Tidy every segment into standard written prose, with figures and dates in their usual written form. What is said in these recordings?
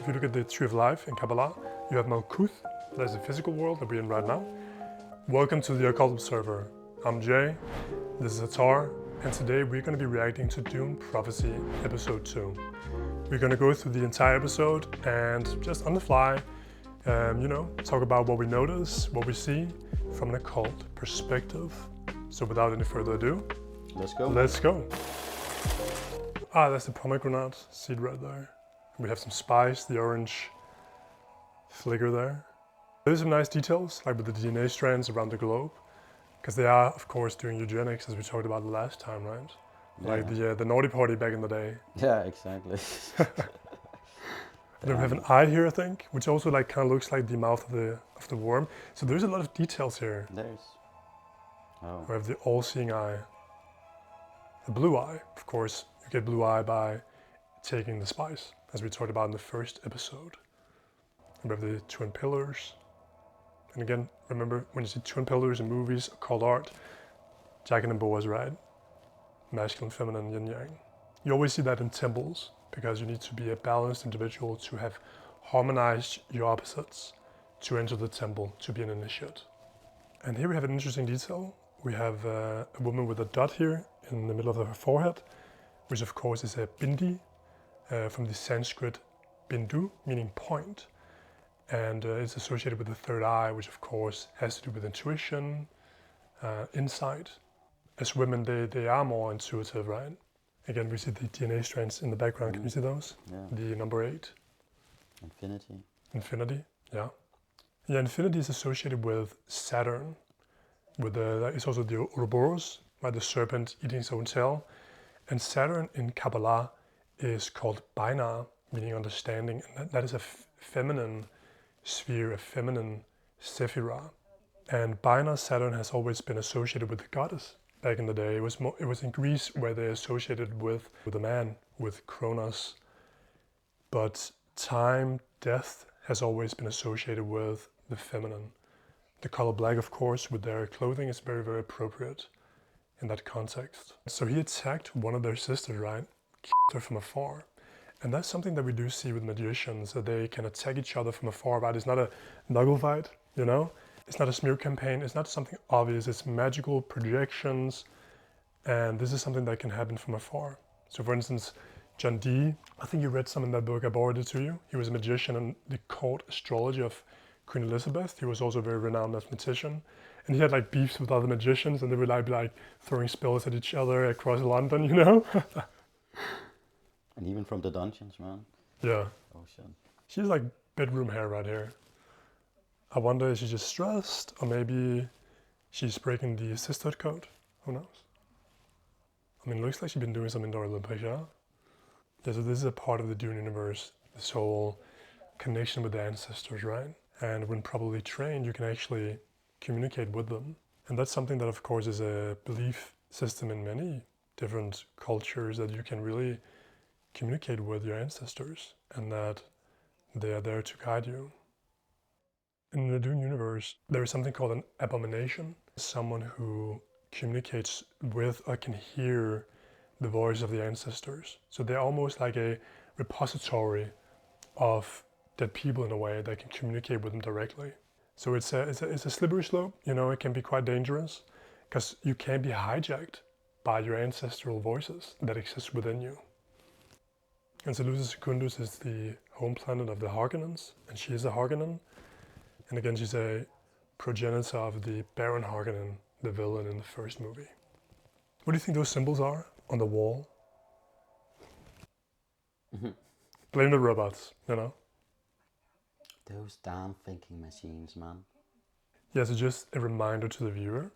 If you look at the Tree of Life in Kabbalah, you have Malkuth, that's the physical world that we're in right now. Welcome to the Occult Observer. I'm Jay, this is Atar, and today we're going to be reacting to Dune Prophecy, episode 2. We're going to go through the entire episode and just on the fly, talk about what we notice, what we see from an occult perspective. So without any further ado, let's go. Let's go. That's the pomegranate seed right there. We have some spice, the orange flicker there. There's some nice details, like with the DNA strands around the globe, because they are, of course, doing eugenics, as we talked about the last time, right? Yeah. Like the Nordic party back in the day. Yeah, exactly. Then we have an eye here, I think, which also like kind of looks like the mouth of the worm. So there's a lot of details here. There's. Oh. We have the all-seeing eye. The blue eye, of course, you get blue eye by taking the spice, as we talked about in the first episode. We have the twin pillars. And again, remember, when you see twin pillars in movies, occult art, Jack and Boaz, right? Masculine, feminine, yin yang. You always see that in temples, because you need to be a balanced individual to have harmonized your opposites to enter the temple, to be an initiate. And here we have an interesting detail. We have a woman with a dot here in the middle of her forehead, which of course is a bindi, from the Sanskrit bindu, meaning point. And it's associated with the third eye, which of course has to do with intuition, insight. As women, they are more intuitive, right? Again, we see the DNA strands in the background. Can you see those? Yeah. The number 8. Infinity. Infinity, yeah. Yeah, infinity is associated with Saturn. It's also the Ouroboros, right? The serpent eating its own tail. And Saturn in Kabbalah is called Bina, meaning understanding. And that is a feminine sphere, a feminine sephira. And Bina, Saturn, has always been associated with the goddess. Back in the day, it was in Greece where they associated with a man, with Kronos. But time, death has always been associated with the feminine. The color black, of course, with their clothing is very, very appropriate in that context. So he attacked one of their sisters, right? Killed her from afar. And that's something that we do see with magicians, that they can attack each other from afar, right? It's not a knuckle fight, you know? It's not a smear campaign, it's not something obvious, it's magical projections, and this is something that can happen from afar. So for instance, John Dee, I think you read some in that book, I borrowed it to you. He was a magician in the court astrology of Queen Elizabeth. He was also a very renowned mathematician. And he had like beefs with other magicians, and they would like throwing spells at each other across London, you know? And even from the dungeons, man. Yeah. Oh shit. She's like bedroom hair right here. I wonder if she's just stressed, or maybe she's breaking the sisterhood code. Who knows? I mean, it looks like she's been doing some indoor Olympics, yeah? Yeah, so this is a part of the Dune universe, this whole connection with the ancestors, right? And when properly trained, you can actually communicate with them. And that's something that, of course, is a belief system in many different cultures, that you can really communicate with your ancestors and that they are there to guide you. In the Dune universe, there is something called an abomination, someone who communicates with or can hear the voice of the ancestors. So they're almost like a repository of dead people in a way that can communicate with them directly. So it's a slippery slope, you know, it can be quite dangerous because you can be hijacked by your ancestral voices that exist within you. And Seleucus Secundus is the home planet of the Harkonnens, and she is a Harkonnen. And again, she's a progenitor of the Baron Harkonnen, the villain in the first movie. What do you think those symbols are on the wall? Blame the robots, you know? Those damn thinking machines, man. Yeah, so just a reminder to the viewer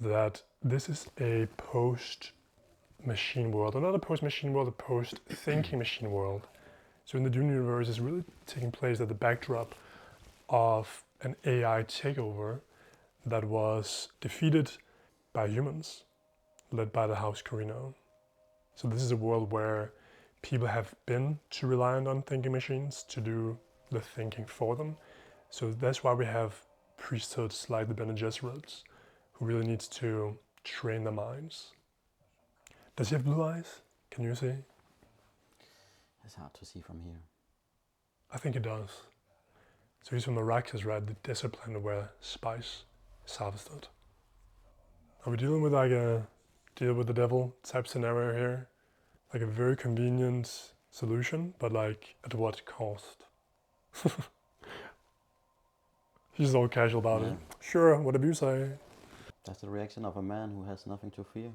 that this is a post-machine world, or not a post-machine world, a post-thinking machine world. So in the Dune universe, it's really taking place at the backdrop of an AI takeover that was defeated by humans, led by the House Corino. So this is a world where people have been too reliant on thinking machines to do the thinking for them. So that's why we have priesthoods like the Bene Gesserit, who really needs to train their minds. Does he have blue eyes? Can you see? It's hard to see from here. I think he does. So he's from Arrakis, right? The desert planet where spice is harvested. Are we dealing with like a deal with the devil type scenario here? Like a very convenient solution, but like at what cost? He's all casual about it. Sure, whatever you say. That's the reaction of a man who has nothing to fear.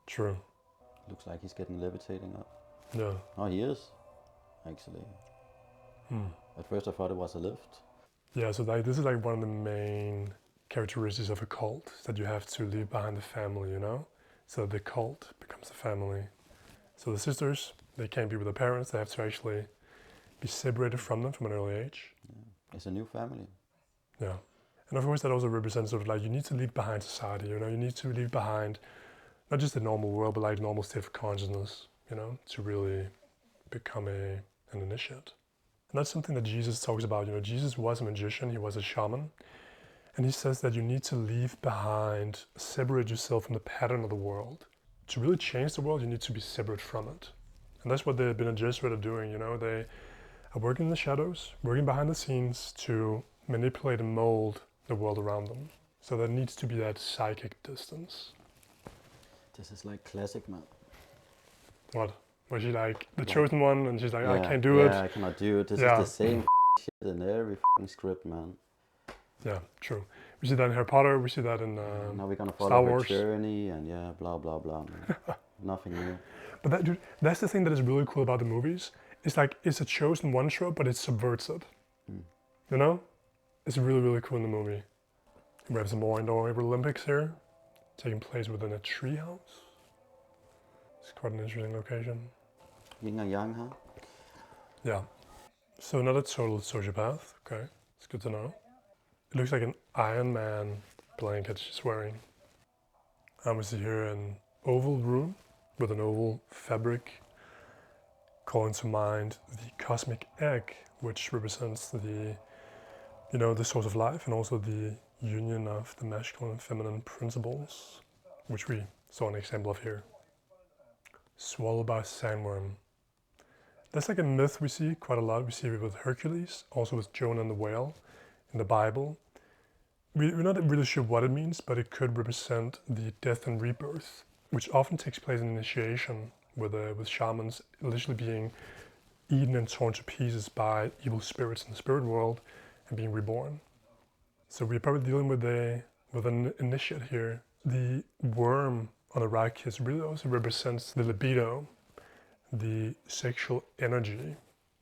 True. Looks like he's getting levitating up. Yeah. Oh, he is, actually. At first I thought it was a lift. Yeah, so like this is like one of the main characteristics of a cult, is that you have to leave behind the family, you know? So the cult becomes the family. So the sisters, they can't be with their parents, they have to actually be separated from them from an early age. Yeah. It's a new family. Yeah. And of course that also represents sort of like you need to leave behind society, you know, you need to leave behind not just the normal world, but like normal state of consciousness, you know, to really become an initiate. And that's something that Jesus talks about. You know, Jesus was a magician, he was a shaman. And he says that you need to leave behind, separate yourself from the pattern of the world. To really change the world, you need to be separate from it. And that's what the Bene Gesserit are doing, you know. They are working in the shadows, working behind the scenes to manipulate and mold the world around them. So there needs to be that psychic distance. This is like classic, man. What? Was she like the chosen one and she's like, I can't do it. it? Yeah, I cannot do it. This is the same shit in every script, man. Yeah, true. We see that in Harry Potter, we see that in now we're gonna follow Star her Wars. journey and blah blah blah, man. Nothing new. But that, dude, that's the thing that is really cool about the movies. It's like it's a chosen one trope, but it subverts it. You know? It's really, really cool in the movie. We have some more indoor Olympics here, taking place within a treehouse. It's quite an interesting location. Yin and yang, huh? Yeah. So not a total sociopath. Okay, it's good to know. It looks like an Iron Man blanket she's wearing. And we see here an oval room with an oval fabric, calling to mind the cosmic egg, which represents the, you know, the source of life and also the union of the masculine and feminine principles, which we saw an example of here. Swallowed by a sandworm. That's like a myth we see quite a lot. We see it with Hercules, also with Jonah and the whale in the Bible. We're not really sure what it means, but it could represent the death and rebirth, which often takes place in initiation with shamans literally being eaten and torn to pieces by evil spirits in the spirit world and being reborn. So we're probably dealing with an initiate here. The worm on the Arrakis really also represents the libido, the sexual energy,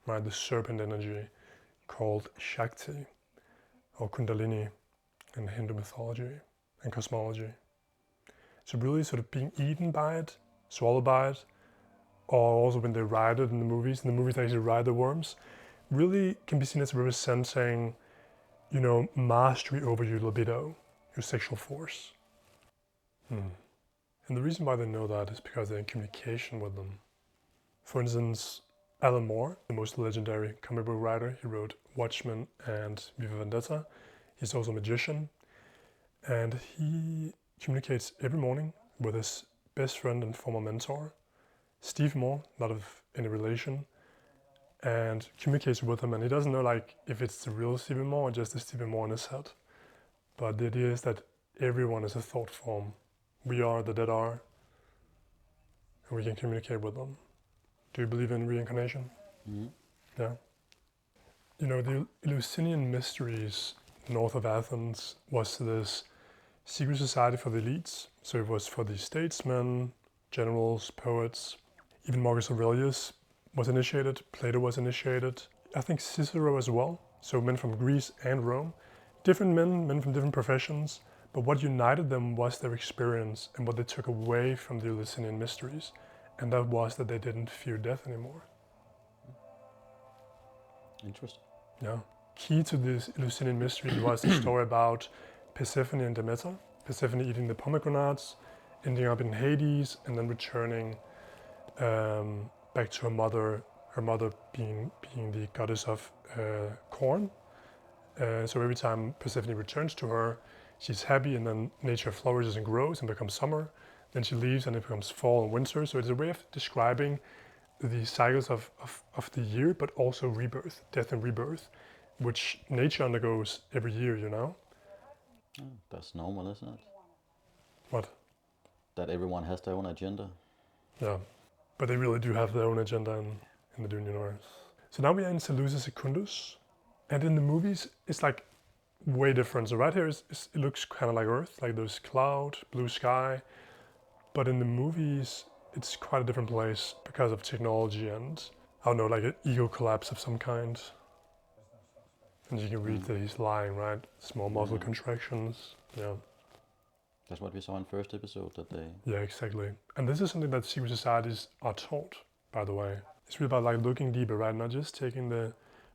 right? The serpent energy called Shakti or Kundalini in Hindu mythology and cosmology. So really sort of being eaten by it, swallowed by it, or also when they ride it in the movies they actually ride the worms, really can be seen as representing, you know, mastery over your libido, your sexual force. And the reason why they know that is because they're in communication with them. For instance, Alan Moore, the most legendary comic book writer, he wrote Watchmen and V for Vendetta. He's also a magician, and he communicates every morning with his best friend and former mentor, Steve Moore, not of any relation, and communicates with him. And he doesn't know like if it's the real Stephen Moore or just the Stephen Moore in his head. But the idea is that everyone is a thought form. We are the dead are, and we can communicate with them. Do you believe in reincarnation? Yeah. You know, the Eleusinian mysteries north of Athens was this secret society for the elites. So it was for the statesmen, generals, poets. Even Marcus Aurelius was initiated, Plato was initiated. I think Cicero as well. So men from Greece and Rome. Different men from different professions. But what united them was their experience and what they took away from the Eleusinian mysteries. And that was that they didn't fear death anymore. Interesting. Yeah. Key to this Eleusinian mystery was the story about Persephone and Demeter. Persephone eating the pomegranates, ending up in Hades, and then returning back to her mother being the goddess of corn. So every time Persephone returns to her, she's happy, and then nature flourishes and grows and becomes summer. Then she leaves and it becomes fall and winter. So it's a way of describing the cycles of the year, but also rebirth, death and rebirth, which nature undergoes every year, you know? That's normal, isn't it? What? That everyone has their own agenda. Yeah. But they really do have their own agenda in the Dune universe. So now we are in Seleucus Secundus. And in the movies, it's like way different. So right here, it looks kind of like Earth, like there's cloud, blue sky. But in the movies, it's quite a different place because of technology and, I don't know, like an ego collapse of some kind. And you can read that he's lying, right? Small muscle contractions. Yeah. That's what we saw in first episode that day. Yeah, exactly. And this is something that secret societies are taught, by the way. It's really about like looking deeper, right? Not just taking the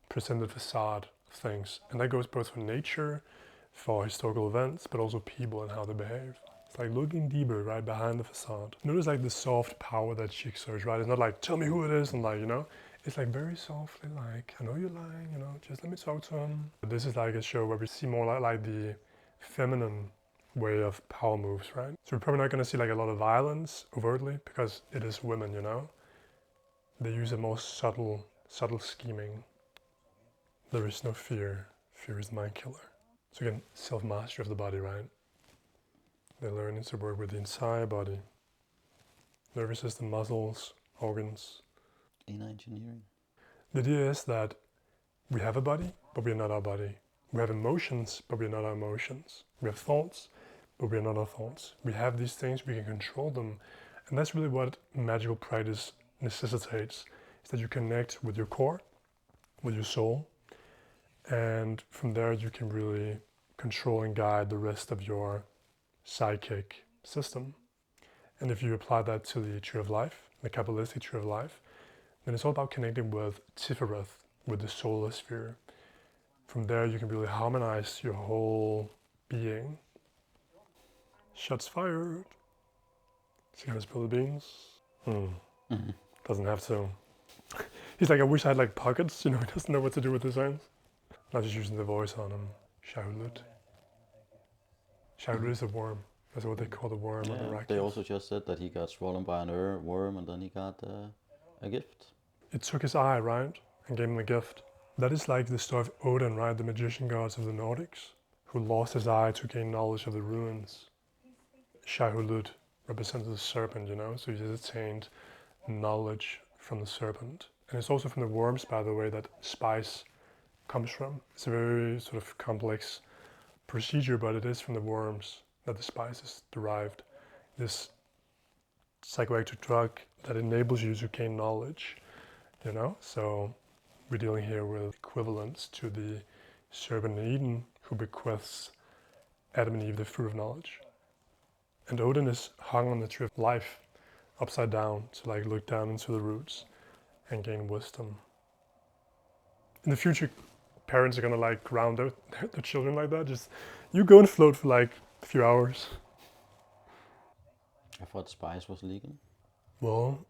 presented facade of things. And that goes both for nature, for historical events, but also people and how they behave. It's like looking deeper, right, behind the facade. Notice like the soft power that she exerts, right? It's not like, tell me who it is, and like, you know, it's like very softly, like, I know you're lying, you know, just let me talk to him. But this is like a show where we see more like the feminine way of power moves, right? So we're probably not gonna see like a lot of violence overtly because it is women, you know? They use a more subtle scheming. There is no fear. Fear is the mind killer. So again, self-mastery of the body, right? They learn to work with the entire body. Nervous system, muscles, organs. Inner engineering. The idea is that we have a body, but we are not our body. We have emotions, but we are not our emotions. We have thoughts, but we are not our thoughts. We have these things, we can control them. And that's really what magical practice necessitates, is that you connect with your core, with your soul, and from there you can really control and guide the rest of your psychic system. And if you apply that to the Tree of Life, the Kabbalistic Tree of Life, then it's all about connecting with Tifereth, with the solar sphere. From there you can really harmonize your whole being. Shots fired. Is he gonna spill the beans? Doesn't have to. He's like, I wish I had like pockets, you know, he doesn't know what to do with his hands. Not just using the voice on him. Shaulut. Shaulut is a worm. That's what they call the worm on the Iraqis. They also just said that he got swollen by an worm and then he got a gift. It took his eye, right? And gave him a gift. That is like the story of Odin, right? The magician gods of the Nordics, who lost his eye to gain knowledge of the ruins. Shaulut represents the serpent, you know, so he just attained knowledge from the serpent. And it's also from the worms, by the way, that spice comes from. It's a very sort of complex procedure, but it is from the worms that the spice is derived. This psychoactive drug that enables you to gain knowledge, you know? So we're dealing here with equivalents to the serpent in Eden who bequeaths Adam and Eve the fruit of knowledge. And Odin is hung on the tree of life, upside down, to like look down into the roots and gain wisdom. In the future, parents are gonna like ground their children like that. Just, you go and float for like a few hours. I thought spice was legal. Well,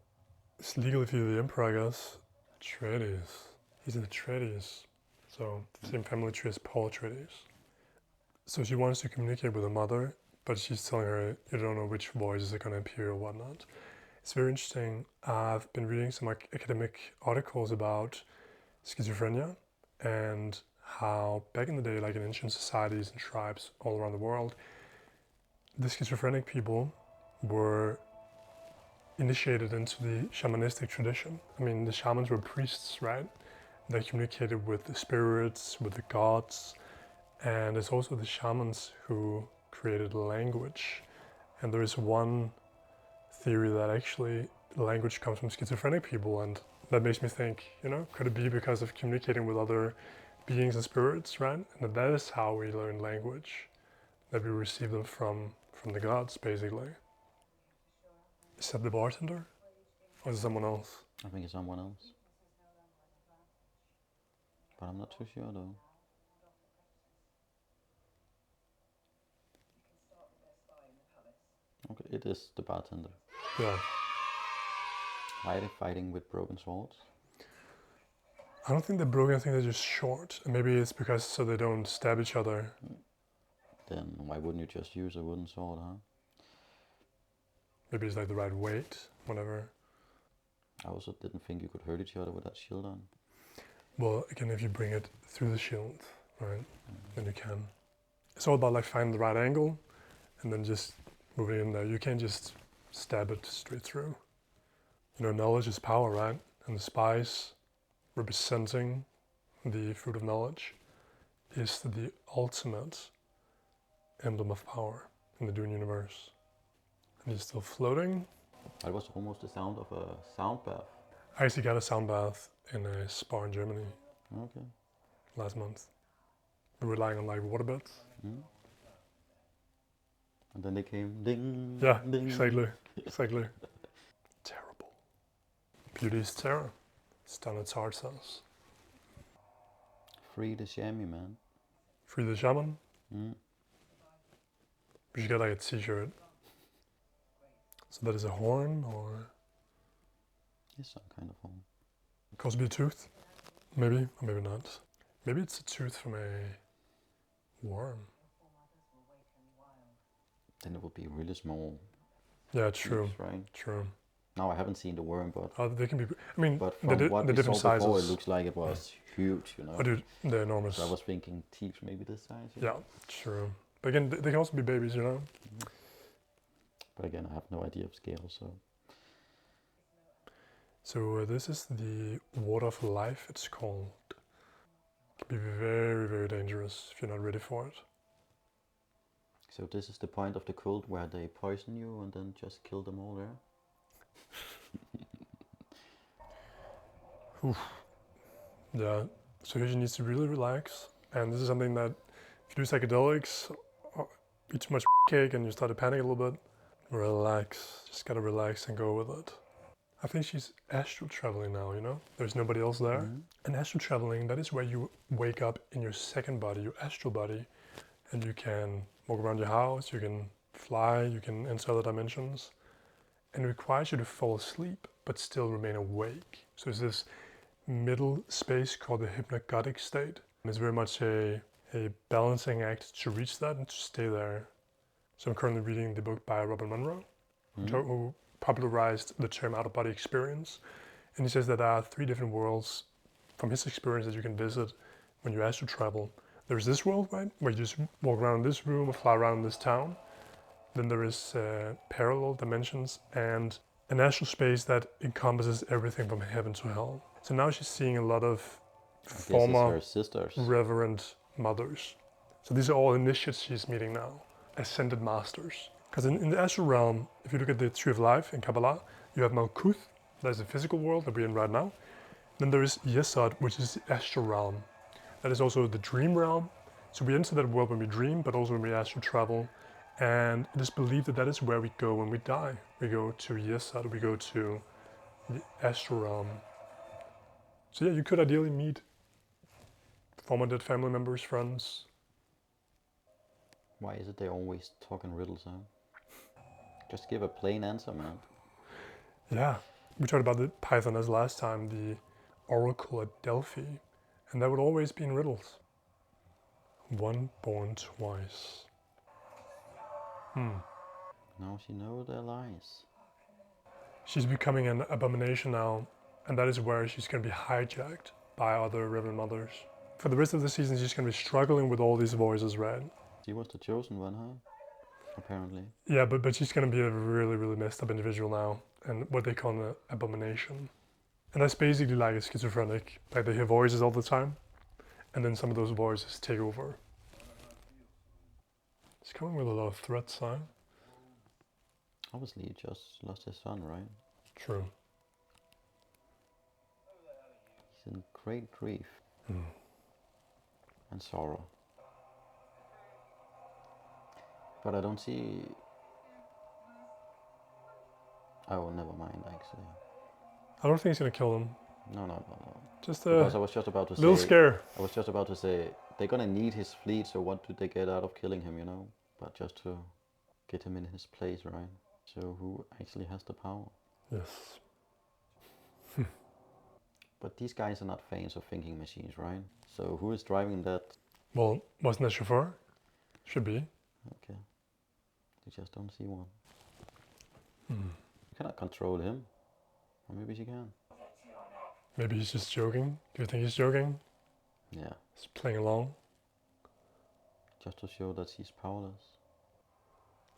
it's legal if you're the emperor, I guess. Atreides. He's an Atreides. So, same family tree as Paul Atreides. So she wants to communicate with her mother, but she's telling her, you don't know which voices are going to appear or whatnot. It's very interesting. I've been reading some academic articles about schizophrenia and how back in the day, like in ancient societies and tribes all around the world, the schizophrenic people were initiated into the shamanistic tradition. I mean, the shamans were priests, right? They communicated with the spirits, with the gods, and it's also the shamans who created language. And there is one theory that actually language comes from schizophrenic people, and that makes me think, you know, could it be because of communicating with other beings and spirits, right? And that is how we learn language, that we receive them from the gods, basically. Is that the bartender? Or is it someone else? I think it's someone else. But I'm not too sure though. Okay, it is the bartender. Yeah. Why are they fighting with broken swords? I don't think they're broken, I think they're just short. And maybe it's because so they don't stab each other. Then why wouldn't you just use a wooden sword, huh? Maybe it's like the right weight, whatever. I also didn't think you could hurt each other with that shield on. Well, again, if you bring it through the shield, right, then you can. It's all about like finding the right angle and then just moving in there. You can't just stab it straight through. You know, knowledge is power, right? And the spice representing the fruit of knowledge is the ultimate emblem of power in the Dune universe. And he's still floating. That was almost the sound of a sound bath. I actually got a sound bath in a spa in Germany Okay. last month. We were lying on like waterbeds. Mm. And then they came ding, Yeah, ding. exactly. Terrible. Beauty is terror. It's done its hard sauce. Free the chamois, man. Free the shaman. Mm. We should get like a t-shirt. So that is a horn or It's some kind of home. could also be a tooth. Maybe, or maybe not. Maybe it's a tooth from a worm. Then it would be really small. Yeah, true. Lips, right? True. Now I haven't seen the worm, but They can be. I mean, but from what the we different saw sizes. before, it looks like it was huge, you know. Oh, dude, they're enormous. So I was thinking teeth maybe this size. Yeah, true. But again, they can also be babies, you know. Mm. But again, I have no idea of scale, so. So this is the water of life. It's called. It can be very, very dangerous if you're not ready for it. So this is the point of the cult where they poison you and then just kill them all there? Oof. Yeah, so here you need to really relax. And this is something that if you do psychedelics, or eat too much cake and you start to panic a little bit, relax. Just gotta relax and go with it. I think she's astral traveling now, you know? There's nobody else there. Mm-hmm. And astral traveling, that is where you wake up in your second body, your astral body, and you can walk around your house, you can fly, you can enter other dimensions. And it requires you to fall asleep, but still remain awake. So it's this middle space called the hypnagogic state. And it's very much a balancing act to reach that and to stay there. So I'm currently reading the book by Robert Monroe, who popularized the term out-of-body experience. And he says that there are 3 different worlds from his experience that you can visit when you astral travel. There's this world, right, where you just walk around this room or fly around this town. Then there is parallel dimensions and an astral space that encompasses everything from heaven to hell. So now she's seeing a lot of former her sisters. reverend mothers. So these are all initiates she's meeting now, ascended masters. Because in the astral realm, if you look at the Tree of Life in Kabbalah, you have Malkuth, that is the physical world that we're in right now. Then there is Yesod, which is the astral realm. That is also the dream realm. So we enter that world when we dream, but also when we astral travel. And it is believed that that is where we go when we die. We go to Yesod, we go to the astral realm. So yeah, you could ideally meet former dead family members, friends. Why is it they always talk in riddles, huh? Just give a plain answer, man. Yeah, we talked about the Pythoness last time, the oracle at Delphi, and that would always be in riddles. One born twice. Now she knows their lies. She's becoming an abomination now, and that is where she's going to be hijacked by other Reverend Mothers. For the rest of the season, she's going to be struggling with all these voices, right? She was the chosen one, huh? Apparently. Yeah, but she's going to be a really, really messed up individual now, and what they call an abomination. And that's basically like a schizophrenic, like they hear voices all the time, and then some of those voices take over. She's coming with a lot of threats, huh? Obviously, he just lost his son, right? True. He's in great grief and sorrow. But I don't see... Oh, never mind, actually. I don't think he's going to kill him. No. Just Because I a was just about to little say... scare. I was just about to say, they're gonna need his fleet, so what do they get out of killing him, you know? But just to get him in his place, right? So who actually has the power? Yes. But these guys are not fans of thinking machines, right? So who is driving that? Well, wasn't that chauffeur? Should be. Okay. You just don't see one. You cannot control him. Or maybe she can. Maybe he's just joking. Do you think he's joking? Yeah. He's playing along. Just to show that he's powerless.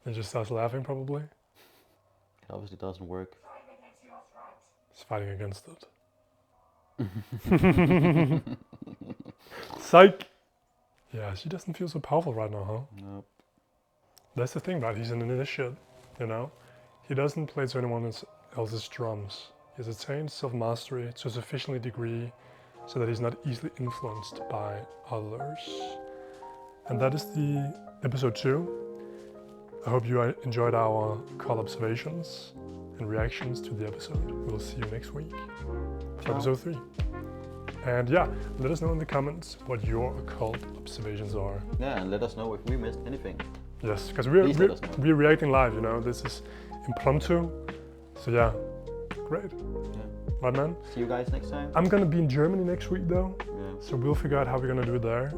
And just starts laughing, probably. It obviously doesn't work. He's fighting against it. Psych! Yeah, she doesn't feel so powerful right now, huh? Nope. That's the thing, right? He's an initiate, you know? He doesn't play to anyone else's drums. He has attained self-mastery to a sufficient degree so that he's not easily influenced by others. And that is the episode 2. I hope you enjoyed our occult observations and reactions to the episode. We'll see you next week for episode 3. And yeah, let us know in the comments what your occult observations are. Yeah, and let us know if we missed anything. Yes, because Please let us know. we're reacting live, you know. This is impromptu. So yeah, great. Yeah. Right, man? See you guys next time. I'm gonna be in Germany next week though. Yeah. So we'll figure out how we're gonna do it there.